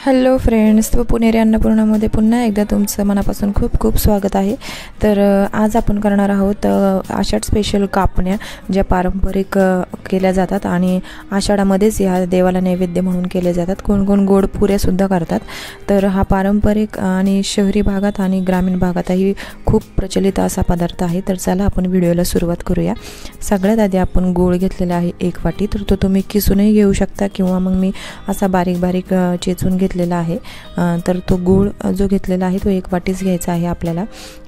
Hello friends, पुणेरी अन्नपूर्णामध्ये पुन्हा एकदा तुमचं मनापासून खूप खूप स्वागत आहे। तर आज आपण करणार आहोत आषाढ स्पेशल कापण्या, ज्या पारंपरिक केल्या जातात आणि आषाढामध्येच या देवाला नैवेद्य म्हणून केले जातात। कोण कोण गोड पुऱ्यासुद्धा करतात। तर हा पारंपरिक आणि शहरी भागात आणि ग्रामीण भागातही खूप प्रचलित असा पदार्थ आहे। तर चला आपण व्हिडिओला सुरुवात करूया। सगळ्यात आधी आपण गूळ घेतलेला आहे 1 वाटी, तर तो तुम्ही किसूनही घेऊ शकता किंवा मग मी असा बारीक बारीक चेचून घेतलेला आहे। तर तो गूळ जो घेतलेला आहे तो 1 वाटीच घ्यायचा आहे आपल्याला।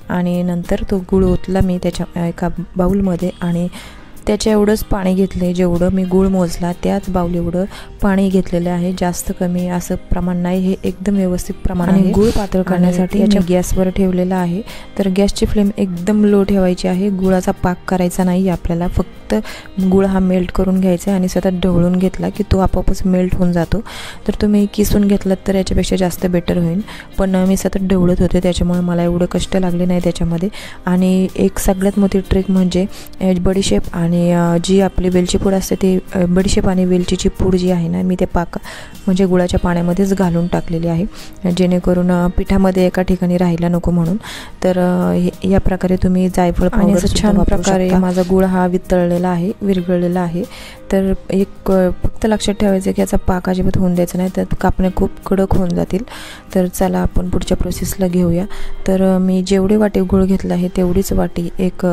आणि नंतर तो गूळ ओतला मी त्याच्या एका बाउलमध्ये आणि त्याच्या एवढंच पाणी घेतले, जेवढं मी गूळ मोजला त्याच बाउल एवढं पाणी घेतलेलं आहे। जास्त कमी असं प्रमाण नाही, हे एकदम व्यवस्थित प्रमाण आहे। गूळ पातळ करण्यासाठी याच्या गॅसवर ठेवलेला आहे। तर गॅसची फ्लेम एकदम लो ठेवायची आहे। गुळाचा पाक करायचा नाही आपल्याला, फक्त गूळ हा मेल्ट करून घ्यायचा आणि सतत ढवळून घेतला की तो आपोआपच मेल्ट होऊन जातो। तर तुम्ही किसून घेतलात तर याच्यापेक्षा जास्त बेटर होईल, पण मी सतत ढवळत होते त्याच्यामुळे मला एवढं कष्ट लागले नाही त्याच्यामध्ये। आणि एक सगळ्यात मोठी ट्रिक म्हणजे बडीशेप आणि जी आपली वेलची पूड असते ती बडीशेप आणि वेलचीची पूड जी आहे ना, मी ते पाक म्हणजे गुळाच्या पाण्यामध्येच घालून टाकलेली आहे, जेणेकरून पिठामध्ये एका ठिकाणी राहायला नको म्हणून। तर या प्रकारे तुम्ही जायफळ पावडर छान प्रकारे माझा गूळ हा वितळलेला आहे, विरघळलेला आहे। तर एक फक्त लक्षात ठेवायचं की याचा पाक अजिबात होऊन द्यायचा नाही, तर कापण्या खूप कडक होऊन जातील। तर चला आपण पुढच्या प्रोसेसला घेऊया। तर मी जेवढे वाटी गूळ घेतला आहे तेवढीच वाटी एक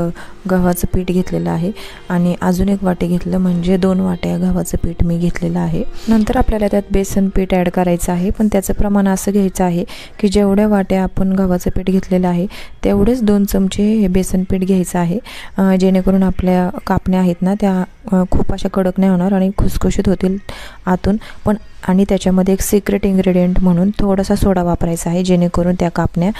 गव्हाचं पीठ घेतलेलं आहे आणि अजून 1 वाटी घेतलं म्हणजे 2 वाट्या गव्हाचं पीठ मी घेतलेलं आहे। नंतर आपल्याला त्यात बेसन पीठ ॲड करायचं आहे, पण त्याचं प्रमाण असं घ्यायचं आहे की जेवढ्या वाट्या आपण गव्हाचं पीठ घेतलेलं आहे तेवढेच 2 चमचे हे बेसन पीठ घ्यायचं आहे, जेणेकरून आपल्या कापण्या आहेत ना त्या खूप अशा कडक नाही होणार आणि खुसखुशीत होतील आतून पण। आणि त्याच्यामध्ये एक सिक्रेट इन्ग्रेडियंट म्हणून थोडासा सोडा वापरायचा आहे, जेणेकरून त्या कापण्या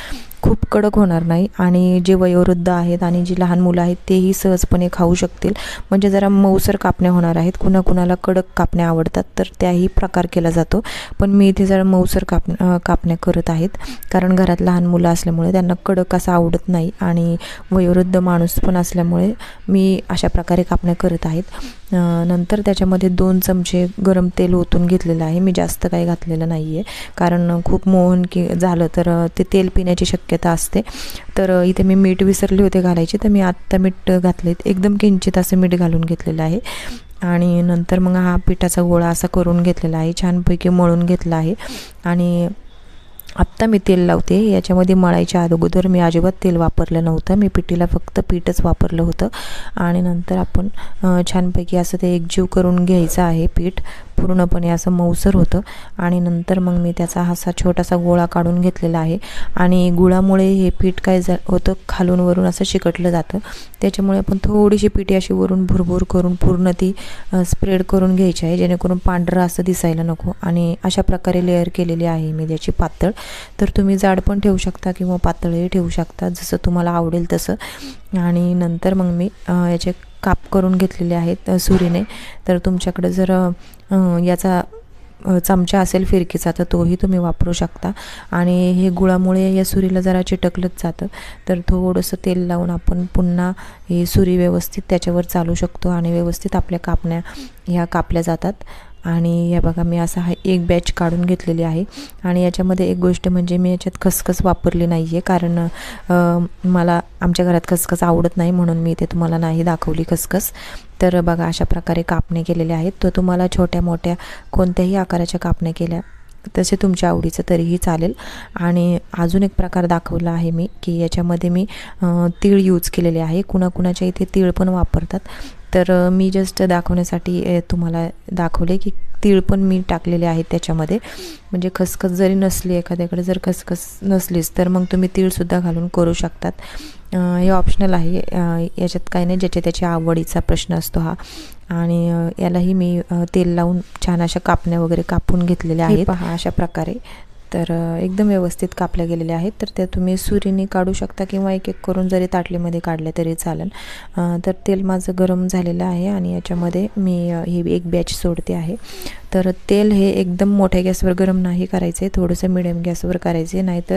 खूप कडक होणार नाही आणि जे वयोवृद्ध आहेत आणि जी लहान मुलं आहेत तेही सहजपणे खाऊ शकतील। म्हणजे जरा मऊसर कापण्या होणार आहेत। कुणाकुणाला कडक कापण्या आवडतात तर त्याही प्रकार केला जातो, पण मी इथे जरा मऊसर कापण्या करत आहेत, कारण घरात लहान मुलं असल्यामुळे त्यांना कडक असं आवडत नाही आणि वयोवृद्ध माणूस पण असल्यामुळे मी अशा प्रकारे कापण्या करत आहेत। नंतर त्याच्यामध्ये 2 चमचे गरम तेल ओतून घेतलेलं आहे। मी जास्त काही घातलेलं नाही आहे, कारण खूप मोहन झालं तर ते तेल पिण्याची शक्यता असते। तर इथे मी मीठ विसरले होते घालायचे, तर मी आत्ता मीठ घातले, एकदम किंचित असं मीठ घालून घेतलेलं आहे। आणि नंतर मग हा पिठाचा गोळा असा करून घेतलेला आहे, छानपैकी मळून घेतला आहे। आणि आत्ता मी तेल लावते। याच्यामध्ये मळायच्या अगोदर मी अजिबात तेल वापरलं नव्हतं, मी पिठीला फक्त पीठच वापरलं होतं। आणि नंतर आपण छानपैकी असं ते एकजीव करून घ्यायचं आहे, पीठ पूर्णपणे असं मऊसर होतं। आणि नंतर मग मी त्याचा असा छोटासा गोळा काढून घेतलेला आहे आणि गुळामुळे हे पीठ काय होतं, खालून वरून असं चिकटलं जातं, त्याच्यामुळे आपण थोडीशी पिठी अशी वरून भुरभुर करून पूर्ण ती स्प्रेड करून घ्यायची आहे, जेणेकरून पांढरं असं दिसायला नको। आणि अशा प्रकारे लेअर केलेली आहे मी त्याची पातळ। तर तुम्ही जाड पण ठेवू शकता किंवा पातळही ठेवू शकता, जसं तुम्हाला आवडेल तसं। आणि नंतर मग मी याचे काप करून घेतलेले आहेत सुरीने। तर तुमच्याकडे जर याचा चमचा असेल फिरकीचा तर तोही तुम्ही वापरू शकता। आणि हे गुळामुळे या सुरीला जरा चिटकलंच जातं, तर थोडंसं तेल लावून आपण पुन्हा ही सुरी व्यवस्थित त्याच्यावर चालू शकतो आणि व्यवस्थित आपल्या कापण्या ह्या कापल्या जातात। आणि या बघा मी असा हा एक बॅच काढून घेतलेली आहे। आणि याच्यामध्ये एक गोष्ट म्हणजे मी याच्यात खसखस वापरली नाही आहे, कारण मला आमच्या घरात खसखस आवडत नाही, म्हणून मी ते तुम्हाला नाही दाखवली खसखस। तर बघा अशा प्रकारे कापण्या केलेल्या आहेत। तो तुम्हाला छोट्या मोठ्या कोणत्याही आकाराच्या कापण्या केल्या तसे तुमच्या आवडीचं तरीही चालेल। आणि अजून एक प्रकार दाखवला आहे मी की याच्यामध्ये मी तीळ यूज केलेले आहे। कुणाकुणाच्या इथे तीळ पण वापरतात, तर मी जस्ट दाखवण्यासाठी तुम्हाला दाखवले की तीळ पण मी टाकलेले आहेत त्याच्यामध्ये। म्हणजे खसखस जरी नसली, एखाद्याकडे जर खसखस नसलीच तर मग तुम्ही तीळसुद्धा घालून करू शकतात। हे ऑप्शनल आहे, याच्यात काही नाही, ज्याच्या त्याच्या आवडीचा प्रश्न असतो हा। आणि यालाही मी तेल लावून छान अशा कापण्या वगैरे कापून घेतलेल्या आहेत, पहा अशा प्रकारे। तर एकदम व्यवस्थित कापल्या गेलेल्या आहेत। तर त्या तुम्ही सुरीने काढू शकता किंवा एक एक करून जरी ताटलीमध्ये काढल्या तरी चालेल। तर तेल माझं गरम झालेलं आहे आणि याच्यामध्ये मी ही एक बॅच सोडते आहे। तर तेल हे एकदम मोठ्या गॅसवर गरम नाही करायचे, थोडंसं मिडियम गॅसवर करायचे, नाहीतर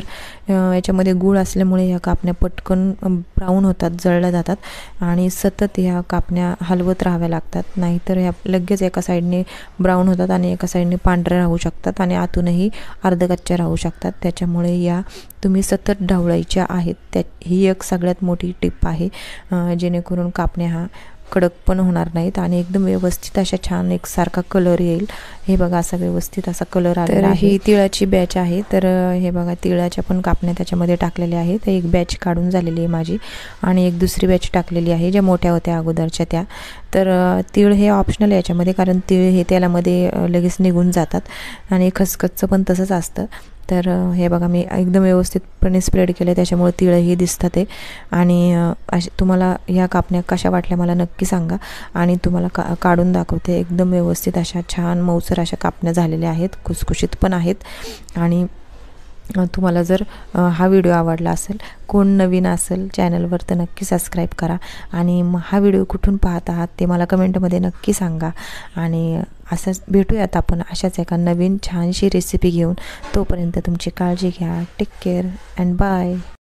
याच्यामध्ये गूळ असल्यामुळे ह्या कापण्या पटकन ब्राऊन होतात, जळल्या जातात आणि सतत ह्या कापण्या हलवत राहाव्या लागतात, नाहीतर ह्या लगेच एका साईडने ब्राऊन होतात आणि एका साईडने पांढऱ्या राहू शकतात आणि आतूनही अर्धकच्च्या राहू शकतात. त्याच्यामुळे या तुम्ही सतत ढवळायच्या आहेत. ही एक सगळ्यात मोठी टिप आहे, जेणेकरून कापण्या हा कडक पण होणार नाहीत आणि एकदम व्यवस्थित अशा छान एकसारखा कलर येईल. हे बघा असा व्यवस्थित असा कलर आलेला आहे. ही तिळाची बॅच आहे, तर हे बघा तिळाच्या पण कापण्या त्याच्यामध्ये टाकलेल्या आहेत. एक बॅच काढून झालेली आहे माझी आणि एक दुसरी बॅच टाकलेली आहे, ज्या मोठ्या होत्या अगोदरच्या त्या. तर तीळ हे ऑप्शनल आहे याच्यामध्ये, कारण तीळ हे तेलामध्ये लगेच निघून जातात आणि खसखसचं पण तसंच असतं. तर हे बघा मी एकदम व्यवस्थितपणे स्प्रेड केलं, त्याच्यामुळे तिळही दिसतात ते. आणि असे तुम्हाला ह्या कापण्या कशा वाटल्या मला नक्की सांगा आणि तुम्हाला काढून दाखवते. एकदम व्यवस्थित अशा छान मऊसर अशा कापण्या झालेल्या आहेत, खुसखुशीत पण आहेत. आणि तुम्हाला जर हा व्हिडिओ आवडला असेल, कोण नवीन असेल चॅनलवर, तर नक्की सबस्क्राईब करा आणि हा व्हिडिओ कुठून पाहत आहात ते मला कमेंटमध्ये नक्की सांगा. आणि असंच भेटूयात आपण अशाच एका नवीन छानशी रेसिपी घेऊन. तोपर्यंत तुमची काळजी घ्या. Take care and bye.